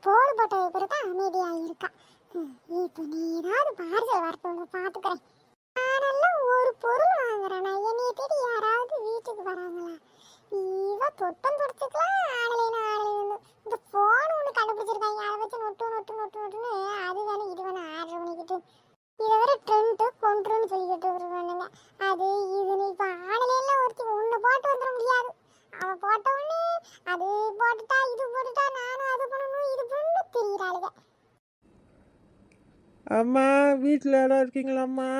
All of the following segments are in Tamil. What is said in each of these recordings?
போடு போட்டது பிறகு அமைதியாக இருக்கா. இப்போ நீ ஏதாவது பார்சல் வரப்போங்க பார்த்துக்கிறேன். நானெல்லாம் ஒரு பொருள் வாங்குறேன். நான் என்னைய தேடி யாராவது வீட்டுக்கு வராங்களா? நீவா தொட்டம் தொடுத்துக்கலாம். ஆன்லைன் இந்த ஃபோன் ஒன்று கண்டுபிடிச்சிருக்காங்க. அதை வச்சு நொட்டுன்னு அது வேணும் இது வேணும் ஆர்டர் பண்ணிக்கிட்டு இதை வேற ட்ரெண்ட் கொண்டுன்னு சொல்லிக்கிட்டு வருவானுங்க. அது இதுன்னு இப்போ ஆன்லைனில் ஒருத்தி ஒன்று போட்டு வந்துட முடியாது. அவன் போட்ட உடனே அது போட்டுட்டா இது போட்டுட்டா நானும் அது பண்ணணும் இது பண்ணணும் தெரியுறாளுங்க. அம்மா வீட்டில் இடம் இருக்கீங்களாம்மா?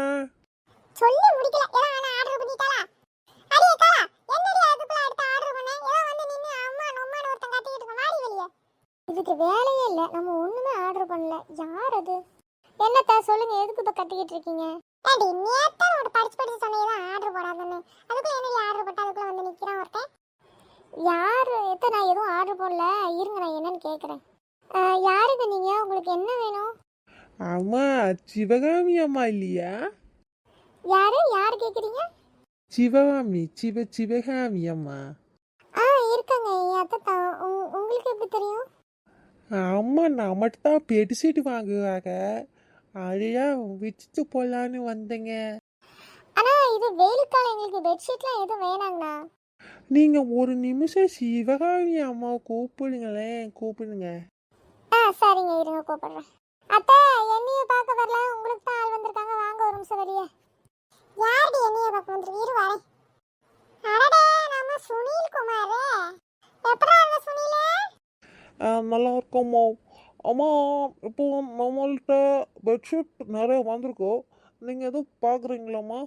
சொல்லி முடிக்கல. ஏதோ நான் ஆர்டர் பண்ணிட்டாளா? அடியே காலா என்னடி அதுக்குள்ள அடுத்து ஆர்டர் பண்ண? ஏதோ வந்து நின்று அம்மா நொம்மான்னு ஒருத்தன் கத்திக்கிட்டு இருக்க. வாடி வெளியே. இதுக்கு வேலையே இல்லை. நம்ம ஒன்றுமே ஆர்டர் பண்ணல. யார் அது? என்னத்தா சொல்லுங்க, எதுக்கு இப்போ கத்திக்கிட்டு இருக்கீங்க? ஏடி நேத்தான் ஒரு படிச்சு சொன்னேதான் ஆர்டர் போடாதன்னு. அதுக்குள்ள என்னடி ஆர்டர் போட்டா அதுக்குள்ள வந்து நிற்கிறான் ஒருத்தன். யார் எத்த? நான் எதுவும் ஆர்டர் போடல. இருங்க நான் என்னன்னு கேட்குறேன். யாருக்கு நீங்கள்? உங்களுக்கு என்ன வேணும்? அம்மா சிவகாமி அம்மா இல்லையா? யாரு கேட்குறீங்க? சிவகாமி சிவகாமி அம்மா. இருக்காங்க என் அத்தை. உங்களுக்கு எப்படி தெரியும்? அம்மா நம்மகிட்ட தான் பெட்ஷீட் வாங்குவாங்க, அதையா வச்சுட்டு போலான்னு வந்தேங்க. ஆனா இது வெயிலுக்கால எங்களுக்கு பெட்ஷீட்லாம் எதுவும் வேணாங்கண்ணா. நீங்க ஒரு நிமிஷம் சிவகாமி அம்மா கூப்பிடுங்க. சரிங்க இருங்க கூப்பிடுறேன். அத்தை என்னைய பார்க்க வரல, உங்களுக்கு தான் ஆள் வந்திருக்காங்க. வாங்க ஒரு நிமிஷம் வெளியே. யாருடி என்னைய பார்க்க வந்திருக்கு? இரு வரேன். அடடே நம்ம சுனில் குமார். எப்படா இருந்த சுனில்? நல்லா இருக்கோம்மா. அம்மா இப்போ நம்மள்கிட்ட பெட்ஷீட் நிறைய வந்திருக்கோ, நீங்கள் எதுவும் பார்க்குறீங்களாம்மா?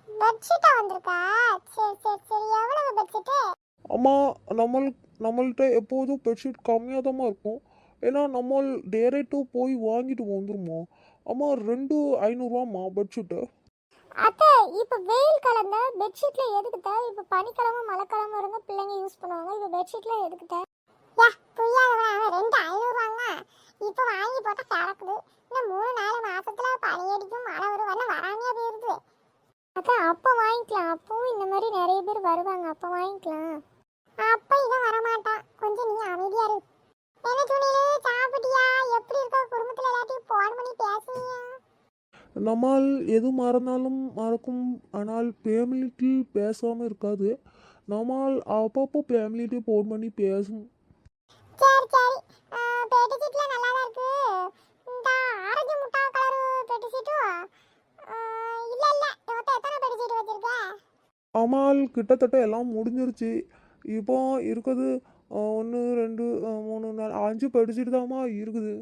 பெட்ஷீட்டா வந்திருக்கா? சரி எவ்வளவு பெட்ஷீட்டு? அம்மா நம்மள்கிட்ட எப்போதும் பெட்ஷீட் கம்மியாக தான் இருக்கும். ஏன்னா நம்ம டேரெக்டாக போய் வாங்கிட்டு வந்துருமா. அம்மா 2,500 பெட்ஷீட்டு. அத்தை இப்போ வெயில் காலம் தான். பெட்ஷீட்ல எதுக்குட்ட? இப்போ பனிக்காலமும் மழைக்காலமும் இருந்தா பிள்ளைங்க யூஸ் பண்ணுவாங்க. இப்போ பெட்ஷீட்ல எதுக்குட்ட? யா புரியாதவன் 2,500 இப்போ வாங்கி போட்டா கிடக்குது. இன்னும் 3-4 மாசத்துல பனி அடிக்கும் மழை வரும் வராமையா போயிருது. அதான் அப்போ வாங்கிக்கலாம். அப்பவும் இந்த மாதிரி நிறைய பேர் வருவாங்க. அப்போ வாங்கிக்கலாம். அப்போ இவன் வரமாட்டான். கொஞ்சம் நீ அமைதியா இரு. என்ன துணியிலே சாப்பிட்டியா? எப்படி இருக்க? குடும்பத்துல எல்லாத்தையும் போன் பண்ணி பேசுனியா? நம்மால் எது மறந்தாலும் மறக்கும், ஆனால் ஃபேமிலிக்கு பேசாமல் இருக்காது. நம்மால் அப்பப்போ ஃபேமிலிட்டு ஃபோன் பண்ணி பேசும். சரி பெட்டி சீட்ல நல்லா தான் இருக்கு. இந்த ஆரஞ்சு முட்டா கலர் பெட்டி சீட்டும் இல்ல மொத்தம் எத்தனை பெட்டி சீட் வச்சிருக்க? அம்மாள் கிட்டத்தட்ட எல்லாம் முடிஞ்சிருச்சு. இப்போ இருக்குது 1 2 3 4 5 பெட்ஷீட் தான்மா இருக்குது.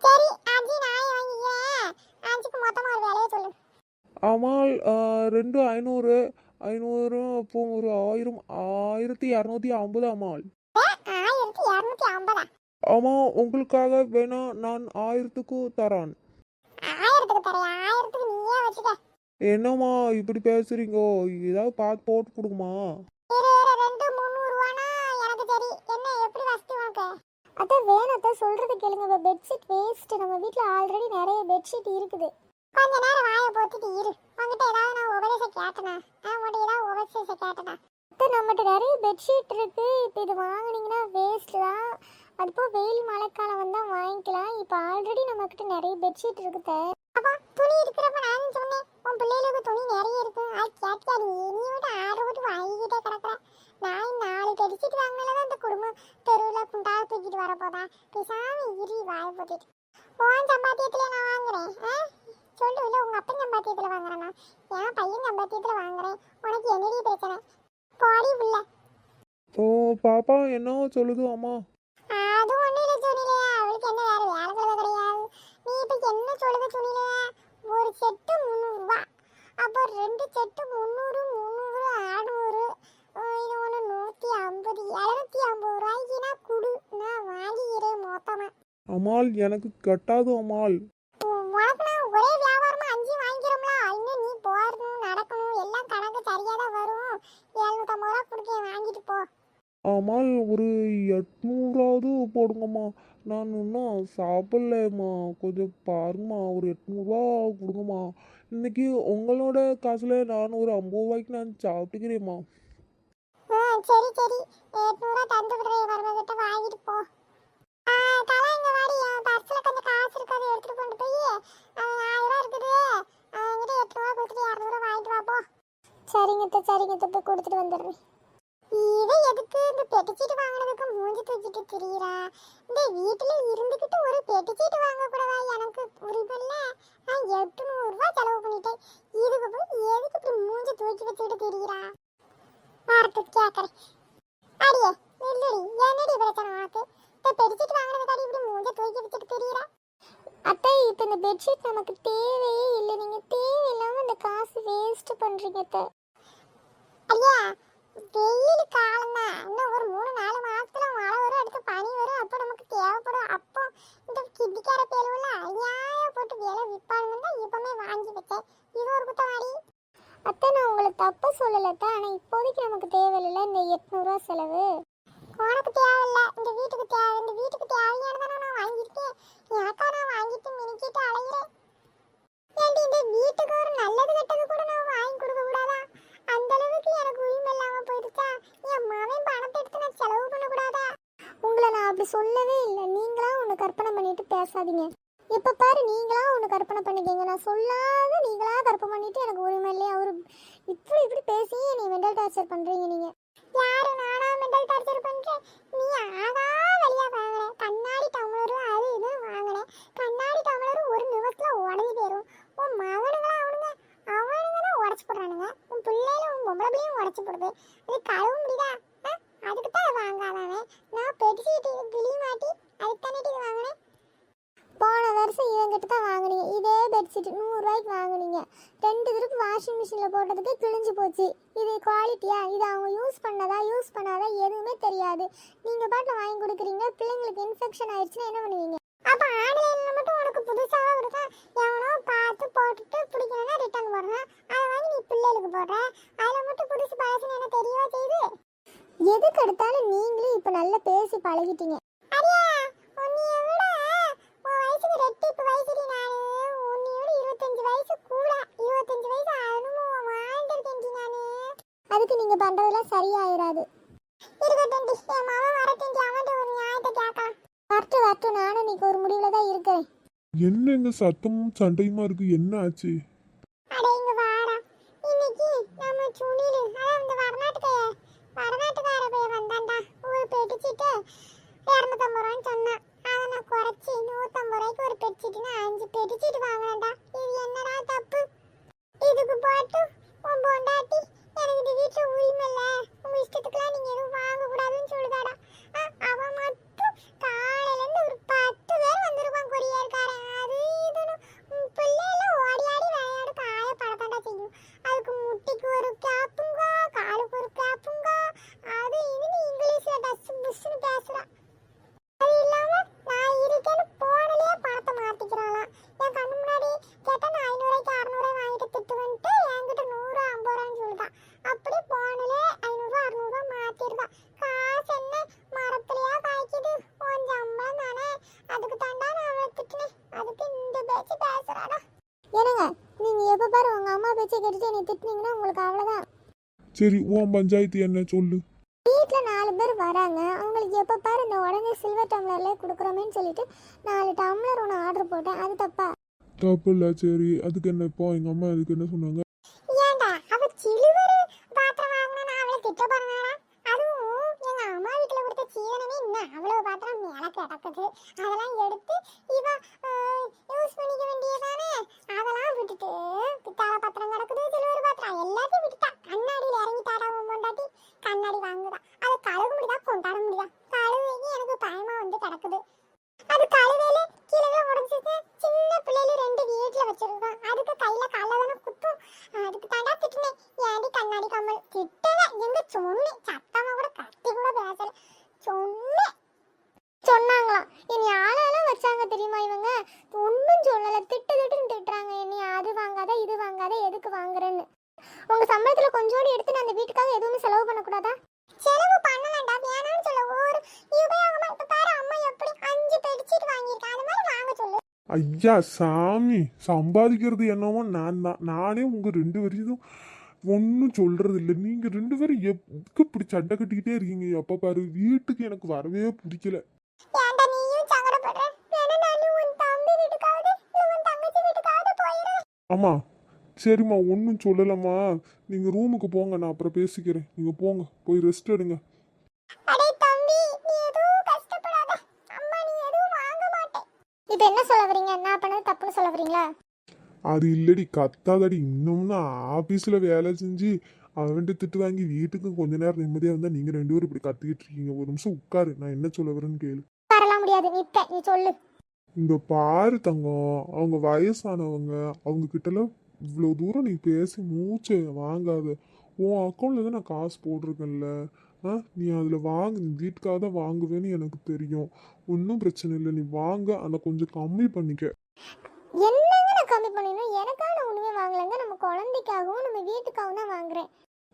சரி 5 நானே வாங்கிக்கிறேன். 5க்கு மொத்தமா ஒரு விலையை சொல்லு. அம்மாள் 2,500 அப்போ ஒரு 1000 1,250 அம்மாள். 1250? ஆமா, உங்களுக்காக வேணா நான் 1000க்கு தரான். 1000க்கு தரையா? 1000க்கு நீயே வச்சுக்க. என்னம்மா இப்படி பேசுறீங்க? ஏதாவது பார்த்து போட்டு கொடுக்குமா? இரு 2-300 எனக்கு சரி. என்ன எப்படி வசதி உனக்கு? அத வேணாத்த சொல்றது கேளுங்க. Bedsheet waste. நம்ம வீட்ல ஆல்ரெடி நிறைய பெட்ஷீட் இருக்குது. கொஞ்ச நேரம் வாயை போத்திட்டு இரு. உங்ககிட்ட ஏதாவது நான் உபதேசம் கேட்டனா? உங்ககிட்ட ஏதாவது உபதேசம் கேட்டனா? நம்மகிட்ட நிறைய பெட்ஷீட் இருக்கு. இப்போ இது வாங்கினீங்கன்னா வேஸ்ட் தான். அதுப்போ வெயில் மழைக்காலம் வந்தால் வாங்கிக்கலாம். இப்போ ஆல்ரெடி நம்மக்கிட்ட நிறைய பெட்ஷீட் இருக்குது. அப்போ துணி இருக்கிறப்ப நான் சொன்னேன் உன் பிள்ளைகளுக்கு துணி நிறைய இருக்கு. கேட்கா நீ விட்டு ஆர்டர் போட்டு வாங்கிக்கிட்டே கிடக்குற. நான் 4 பெட்ஷீட் வாங்கினால இந்த குடும்பம் தெருவில் குண்டாக தூக்கிட்டு வரப்போதா. பேசாம இரு வாயை போட்டுட்டு. உன் சம்பாத்தியத்துல நான் வாங்குறேன் சொல்லு. இல்லை உங்கள் அப்பன் சம்பாத்தியத்தில் வாங்குறேன்னா என் பையன் சம்பாத்தியத்தில் வாங்குறேன். உனக்கு என்னடி பிரச்சனை? போடி புள்ள. ஓ பாப்பா என்ன சொல்லுது அம்மா? அது ஒன்றும் இல்லை சுனிலே. அவளுக்கு என்ன வேறு வேலை கிழமை கிடையாது. நீ இப்போ என்ன சொல்லுது சுனிலே? ஒரு செட்டு 300. அப்போ 2 செட்டு 300 600. இது ஒன்று 150 750 ரூபாய்க்குனா குடு. நான் வாங்கிக்கிறேன் மொத்தமாக. அம்மாள் எனக்கு கட்டாது அம்மாள். உனக்கு நான் ஒரே வியாபாரமா 5 வாங்கிக்கிறோம்ல. இன்னும் நீ போறணும் நடக்கணும் எல்லாம் கணக்கு சரியாக தான் வரும். 750 கொடுக்க வாங்கிட்டு போ. அம்மாள் ஒரு 800ஆவது போடுங்கம்மா. நான் இன்னும் சாப்பிடலம்மா, கொஞ்சம் பாருங்கம்மா. ஒரு 800 கொடுங்கம்மா. இன்னைக்கு உங்களோட காசுல நான் ஒரு 50 ரூபாய்க்கு நான் சாப்பிட்டுக்கிறேம்மா. சரி 800 தந்து விடுறேன். மருமகிட்ட வாங்கிட்டு போ. சரிங்க போய் கொடுத்துட்டு வந்துடுறேன். இவ எதுக்கு இந்த பெட்டிச்சீட்டு வாங்குறதுக்கு மூஞ்சி தூக்கிட்டு திரியிறா? இந்த வீட்டுல இருந்துகிட்டு ஒரு பெட்டிச்சீட்டு வாங்க கூடவா எனக்கு உரிமையில்ல? நான் 800 ரூபாய் செலவு பண்ணிட்டேன். இதுக்கு போய் எதுக்கு இப்படி மூஞ்சி தூக்கி வச்சுட்டு திரியிறா? பார்த்து கேட்கறேன். அடியே நில்லுடி, என்னடி பிரச்சனை உனக்கு? இந்த பெட்ஷீட் வாங்குறதுக்காடி இப்படி மூஞ்சி தூக்கி வச்சுட்டு திரியிறா? அத்தை, இப்போ இந்த பெட்ஷீட் நமக்கு தேவையே இல்லை. நீங்க தேவையில்லாம இந்த காசு வேஸ்ட் பண்றீங்க அத்தை. ஐயா, வெயில் காலம் தான். இன்னும் ஒரு 3-4 மாசத்துல மழை வரும், அடுத்து பனி வரும். அப்போ நமக்கு தேவைப்படும். அப்போ இந்த கிட்டிக்கார பேருவில் ஐயாய போட்டு விலை விற்பாங்கன்னு தான் இப்பவுமே வாங்கி வச்சேன். இது ஒரு குத்தவாடி. அத்தை, நான் உங்களை தப்பா சொல்லலத்த. ஆனால் இப்போதைக்கு நமக்கு தேவையில்லை இந்த 800 ரூபா செலவு. உனக்கு தேவையில்லை, இந்த வீட்டுக்கு தேவை. இந்த வீட்டுக்கு தேவையானதானே நான் வாங்கியிருக்கேன். எனக்கா நான் வாங்கிட்டு மினிக்கிட்டு அலைகிறேன். ஏன்டி, இந்த வீட்டுக்கு ஒரு நல்லது கெட்டது கூட நான் வாங்கி கொடுக்க கூடாதா? அந்த அளவுக்கு எனக்கு உரிமை இல்லாம போயிடுச்சா? என் மகன் பணத்தை எடுத்து நான் செலவு பண்ண கூடாதா? உங்களை நான் அப்படி சொல்லவே இல்லை. நீங்களா ஒன்று கற்பனை பண்ணிட்டு பேசாதீங்க. இப்ப பாரு, நீங்களா ஒன்று கற்பனை பண்ணிக்கீங்க. நான் சொல்லாத நீங்களா கற்பனை பண்ணிட்டு எனக்கு உரிமை இல்லையா? அவரு இப்படி பேசி நீ மெண்டல் டார்ச்சர் பண்றீங்க. நீங்க யாரு? நானா மெண்டல் டார்ச்சர் பண்றேன்? நீ ஆகா வழியா வாங்கின கண்ணாடி டம்ளரும் அது இதுவும் வாங்கினேன். கண்ணாடி டம்ளரும் ஒரு நிமிஷத்துல உடஞ்சி போயிடும். உன் மகனுங்களா அவனுங்க தான் உடச்சு போடுறானுங்க. உன் பிள்ளையில உன் பொம்பளை பிள்ளையும் உடச்சு போடுது. அது கழுவ முடியுதா? அதுக்கு தான் வாங்காதானே. நான் பெட்ஷீட் கிளி மாட்டி அதுக்கு தானே வாங்கினேன். போன வருஷம் இவங்கிட்ட தான் வாங்கினீங்க. இதே பெட்ஷீட் 100 ரூபாய்க்கு வாங்கினீங்க. 2 திருப்பு வாஷிங் மிஷினில் போட்டதுக்கு கிழிஞ்சு போச்சு. இது குவாலிட்டியா? இது அவங்க யூஸ் பண்ணாதா எதுவுமே தெரியாது. நீங்கள் பாட்டில் வாங்கி கொடுக்குறீங்க. பிள்ளைங்களுக்கு இன்ஃபெக்ஷன் ஆயிடுச்சுன்னா என்ன பண்ணுவீங்க? அப்போ ஆன்லைனில் மட்டும் உனக்கு புதுசாக இருக்கா? எவனோ பார்த்து போட்டுட்டு பிடிக்கணும்னா ரிட்டர்ன் போடுறேன். அதை வாங்கி நீ பிள்ளைகளுக்கு போடுற. அதில் மட்டும் புதுசு பழசுன்னு என்ன தெரியவா செய்யுது? எதுக்கு எடுத்தாலும் நீங்களும் இப்போ நல்லா பேசி பழகிட்டீங்க. அடியா, உன்னைய விட உன் வயசுக்கு ரெட்டிப்பு வயசுடி. நான் உன்னையோட 25 வயசு கூட, 25 வயசு அனுபவம் வாழ்ந்துருக்கேன்டி நான். அதுக்கு நீங்க பண்றதெல்லாம் சரியாயிராது. இருக்கட்டும், என் மாமா வரட்டும், அவன்கிட்ட ஒரு நியாயத்தை கேட்கலாம். வரட்டும், நானும் இன்னைக்கு ஒரு முடிவுல தான் இருக்கேன். என்னங்க சத்தமும் சண்டையுமா இருக்கு? என்ன ஆச்சு? அட இங்க வாடா. இன்னைக்கு நம்ம சுனில், அதான் இந்த வடநாட்டுக்கார போய் வந்தான்டா. ஒரு பெட்ஷீட் 250 ரூபான்னு சொன்னான். அதை நான் குறைச்சி 150 ரூபாய்க்கு ஒரு பெட்ஷீட்னா 5 பெட்ஷீட் வாங்கினேன்டா. இது என்னடா தப்பு? இதுக்கு போட்டு உன் பொண்டாட்டி எனக்கு இந்த வீட்டில் உரிமை இல்லை, உங்க இஷ்டத்துக்குலாம் நீங்க எதுவும் வாங்கக்கூடாதுன்னு சொல்லுதாடா. அவன் மட்டும் காலையிலேருந்து ஒரு 10 பேர் வந்திருப்பான் கொரியர்காரன். அது இதுன்னு பிள்ளைலாம் ஓடி ஆடி விளையாடு காயப்படத்தாண்டா செய்யும். அதுக்கு முட்டிக்கு ஒரு கேப்புங்க, காலுக்கு ஒரு கேப்புங்க, அது இதுன்னு இங்கிலீஷ்ல டஸ் புஷ்னு பேசுறான். அது இல்லாம நான் இருக்கேன்னு போனலையே பணத்தை மாத்திக்கிறாளாம். என் கண்ணு முன்னாடி கேட்டா நான் 500 ரூபாய்க்கு 600 ரூபாய் வாங்கிட்டு திட்டு வந்துட்டு என்கிட்ட 100 50 ரூபான்னு சொல்லிட்டான். அப்படி போனலே 500 600 ரூபாய் மாத்திருக்கான். காசு என்ன மரத்துலயா காய்க்குது? உன் சம்பளம் தானே, அதுக்கு தாண்டா நான் அவளை திட்டினேன். அதுக்கு இந்த பேச்சு பேசுறாடா. என்னங்க, நீங்க எப்ப பாரு உங்க அம்மா பேச்சை கேட்டுட்டு என்னை திட்டினீங்கன்னா உங்களுக்கு அவ்வளவுதான். சரி, உன் பஞ்சாயத்து என்ன சொல்லு? வீட்டுல 4 பேர் வராங்க. அவங்களுக்கு எப்ப பாரு இந்த உடனே சில்வர் டம்ளர்ல குடுக்குறோமேன்னு சொல்லிட்டு 4 டம்ளர் ஒன்று ஆர்டர் போட்டேன். அது தப்பா? தப்பு இல்லை. சரி, அதுக்கு என்ன இப்போ எங்க அம்மா அதுக்கு என்ன சொன்னாங்க? ஏன்டா அவ சில்வர் பாத்திரம் வாங்கினா அவளை திட்ட போறானா? அதுவும் எங்க அம்மா வீட்டுல கொடுத்த சீதனமே இன்னும் அவ்வளவு பாத்திரம் மேல கிடக்குது. அதெல்லாம் எடுத்து இவ யூஸ் பண்ணிக்க வேண்டியதானே. அதெல்லாம் விட்டுட்டு பித்தாள பாத்திரம் கிடக்குது, சில்வர் பாத்திரம் எல்லாத்தையும் விட்டுட்டா. கண்ணாடியில இறங்கிட்டாடா உன் பொண்டாட்டி. கண்ணாடி வாங்குதா, அதை கழுவ முடியுதா, கொண்டாட முடியுதா? கழுவைக்கு எனக்கு பயமா வந்து கிடக்குது. அது கழுவையில கீழே உடஞ்சிட்டு சின்ன பிள்ளைல 2 வீட்டுல வச்சிருக்கோம். அதுக்கு கையில கால தானே குத்தும். அதுக்கு தாண்டா திட்டினேன். ஏன்டி கண்ணாடி கம்மல் திட்டல? எங்க சொன்னேன், சத்தமா கூட கத்தி கூட பேசல. சொன்னாங்களாம். என்னை ஆளாலாம் வச்சாங்க தெரியுமா இவங்க? ஒன்றும் சொல்லலை, திட்டுன்னு திட்டுறாங்க என்னை. அது வாங்காத இது வாங்காத எதுக்கு வாங்குறேன்னு. உங்க சம்பளத்துல கொஞ்சோடு எடுத்து நான் அந்த வீட்டுக்காக எதுவுமே செலவு பண்ணக்கூடாதா? செலவு பண்ணலாம்டா, வேணாம்னு சொல்ல. ஒரு உபயோகமா இப்ப பாரு, அம்மா எப்படி 5 பெட்ஷீட் வாங்கியிருக்கேன். அது மாதிரி வாங்க சொல்லு. ஐயா சாமி, சம்பாதிக்கிறது என்னவோ நான் தான். நானே உங்க 2 பேரையும் ஒன்றும் சொல்றது இல்லை. நீங்க 2 பேரும் எதுக்கு இப்படி சண்டை கட்டிக்கிட்டே இருக்கீங்க? எப்ப பாரு வீட்டுக்கு எனக்கு வரவே பிடிக்கல. ஏன்டா நீயும் சங்கடப்படுற? வேணா நானும் உன் தம்பி வீட்டுக்காவது இல்ல உன் தங்கச்சி வீட்டுக்காவது போயிடுறேன். ஆமா, சரிம்மா ஒன்றும் சொல்லலம்மா. நீங்கள் ரூமுக்கு போங்க, நான் அப்புறம் பேசிக்கிறேன். நீங்கள் போங்க, போய் ரெஸ்ட் எடுங்க. அடே தம்பி, நீ எதுவும் கஷ்டப்படாத. அம்மா நீ எதுவும் வாங்க மாட்டேன். இப்போ என்ன சொல்ல வரீங்க? நான் பண்ணது தப்புன்னு சொல்ல வரீங்களா? அது இல்லடி, கத்தாதடி. இன்னும் ஆஃபீஸில் வேலை செஞ்சு அவன்கிட்ட திட்டு வாங்கி வீட்டுக்கு கொஞ்ச நேரம் நிம்மதியாக இருந்தால் நீங்கள் ரெண்டு பேரும் இப்படி கத்திக்கிட்டு இருக்கீங்க. ஒரு நிமிஷம் உட்காரு, நான் என்ன சொல்ல வரேன்னு கேளு. வரலாம் முடியாது, நிப்பேன். நீ சொல்லு. இந்த பாரு தங்கம், அவங்க வயசானவங்க, அவங்க கிட்டலாம் இவ்வளோ தூரம் நீ பேசி மூச்சை வாங்காத. உன் அக்கௌண்ட்ல தான் நான் காசு போட்டிருக்கேன்ல. நீ அதில் வாங்கு, நீ வீட்டுக்காக தான் வாங்குவேன்னு எனக்கு தெரியும். ஒன்றும் பிரச்சனை இல்லை, நீ வாங்க. ஆனால் கொஞ்சம் கம்மி பண்ணிக்க. என்னங்க நான் கம்மி பண்ணிடணும்? எனக்காக நான் ஒன்றுமே வாங்கலைங்க. நம்ம குழந்தைக்காகவும் நம்ம வீட்டுக்காகவும் தான் வாங்குறேன்.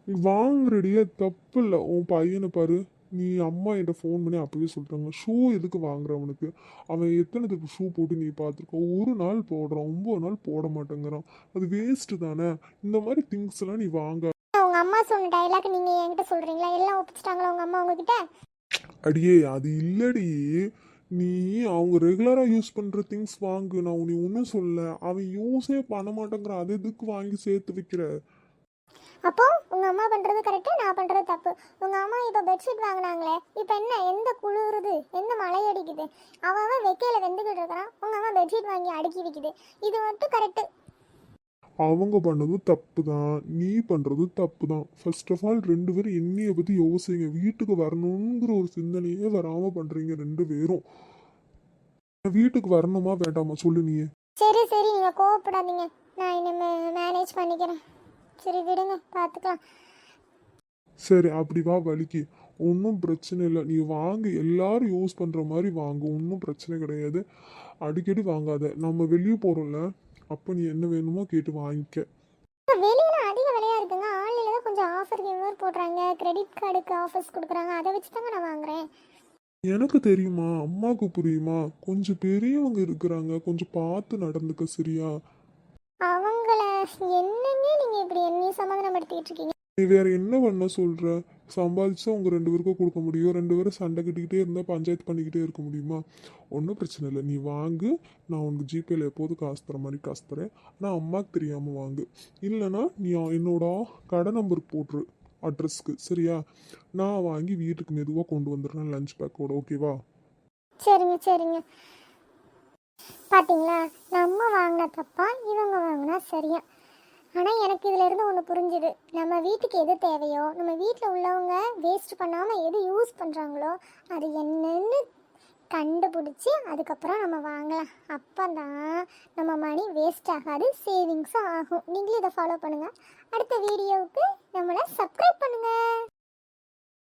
நீ வாங்குறடியே, தப்பு இல்லை. உன் பையனை பாரு, நீ அம்மா என்கிட்ட ஃபோன் பண்ணி அப்பவே சொல்லிட்டாங்க, ஷூ எதுக்கு வாங்குற அவனுக்கு? அவன் எத்தனைத்துக்கு ஷூ போட்டு நீ பார்த்துருக்க? ஒரு நாள் போடுறான், 9 நாள் போட மாட்டேங்கிறான். அது வேஸ்ட்டு தானே. இந்த மாதிரி திங்ஸ் எல்லாம் நீ வாங்க. உங்க அம்மா சொன்ன டைலாக் நீங்க என்கிட்ட சொல்றீங்களா? எல்லாம் ஒப்பிச்சிட்டாங்களா உங்க அம்மா உங்ககிட்ட? அடியே அது இல்லடி. நீ அவங்க ரெகுலராக யூஸ் பண்ணுற திங்ஸ் வாங்கு. நான் உன்னை ஒன்றும் சொல்ல. அவன் யூஸே பண்ண மாட்டேங்கிறான், அது எதுக்கு வாங்கி சேர்த்து வைக்கிற? அப்போ உங்க அம்மா பண்றது கரெக்டு, நான் பண்றது தப்பு. உங்க அம்மா இப்ப பெட்ஷீட் வாங்கினாங்களே, இப்ப என்ன எந்த குளிருது, எந்த மழை அடிக்குது, அவன் வெக்கையில வெந்துகிட்டு இருக்கிறான். உங்க அம்மா பெட்ஷீட் வாங்கி அடுக்கி வைக்குது. இது மட்டும் கரெக்டு. அவங்க பண்ணதும் தப்பு தான், நீ பண்ணுறதும் தப்பு தான். ஃபர்ஸ்ட் ஆஃப் ஆல் ரெண்டு பேரும் என்னைய பற்றி யோசிங்க. வீட்டுக்கு வரணுங்கிற ஒரு சிந்தனையே வராமல் பண்ணுறீங்க ரெண்டு பேரும். வீட்டுக்கு வரணுமா வேண்டாமா சொல்லு நீயே. சரி சரி, நீங்க கோவப்படாதீங்க. நான் இனிமே மேனேஜ் பண்ணிக்கிறேன். சரி விடுங்க, பார்த்துக்கலாம். சரி அப்படி வா வலிக்கு. ஒன்றும் பிரச்சனை இல்லை, நீ வாங்கு. எல்லாரும் யூஸ் பண்ணுற மாதிரி வாங்கு, ஒன்றும் பிரச்சனை கிடையாது. அடிக்கடி வாங்காத. நம்ம வெளியே போகிறோம்ல, அப்போ நீ என்ன வேணுமோ கேட்டு வாங்கிக்க. வெளியில அதிக விலையா இருக்குங்க. ஆன்லைன்ல தான் கொஞ்சம் ஆஃபர் கிவர் போடுறாங்க, கிரெடிட் கார்டுக்கு ஆஃபர்ஸ் கொடுக்குறாங்க. அதை வச்சு தாங்க நான் வாங்குறேன். எனக்கு தெரியுமா, அம்மாவுக்கு புரியுமா? கொஞ்சம் பெரியவங்க இருக்கிறாங்க, கொஞ்சம் பார்த்து நடந்துக்க சரியா? அவங்கள என்னங்க நீங்க இப்படி என்னையும் சமாதானப்படுத்திட்டு இருக்கீங்க? நீ வேற என்ன பண்ண சொல்ற? சம்பாதிச்சா உங்க ரெண்டு பேருக்கும் கொடுக்க முடியும். ரெண்டு பேரும் சண்டை கட்டிக்கிட்டே இருந்தா பஞ்சாயத்து பண்ணிக்கிட்டே இருக்க முடியுமா? ஒன்றும் பிரச்சனை இல்லை, நீ வாங்கு. நான் உனக்கு ஜிபேல எப்போதும் காசு தர மாதிரி காசு தரேன். ஆனால் அம்மாவுக்கு தெரியாம வாங்கு. இல்லைன்னா நீ என்னோட கடை நம்பருக்கு போட்டுரு, அட்ரஸ்க்கு. சரியா? நான் வாங்கி வீட்டுக்கு மெதுவாக கொண்டு வந்துடுறேன் லஞ்ச் பேக்கோட. ஓகேவா? சரிங்க சரிங்க. பாத்தீங்களா, நம்ம வாங்கின தப்பா, இவங்க வாங்கினா சரியா? ஆனால் எனக்கு இதில் இருந்து ஒன்று புரிஞ்சுது. நம்ம வீட்டுக்கு எது தேவையோ, நம்ம வீட்டில் உள்ளவங்க வேஸ்ட் பண்ணாமல் எது யூஸ் பண்ணுறாங்களோ அது என்னன்னு கண்டுபிடிச்சி அதுக்கப்புறம் நம்ம வாங்கலாம். அப்போ தான் நம்ம மணி வேஸ்ட் ஆகாது, சேவிங்ஸும் ஆகும். நீங்களும் இதை ஃபாலோ பண்ணுங்கள். அடுத்த வீடியோவுக்கு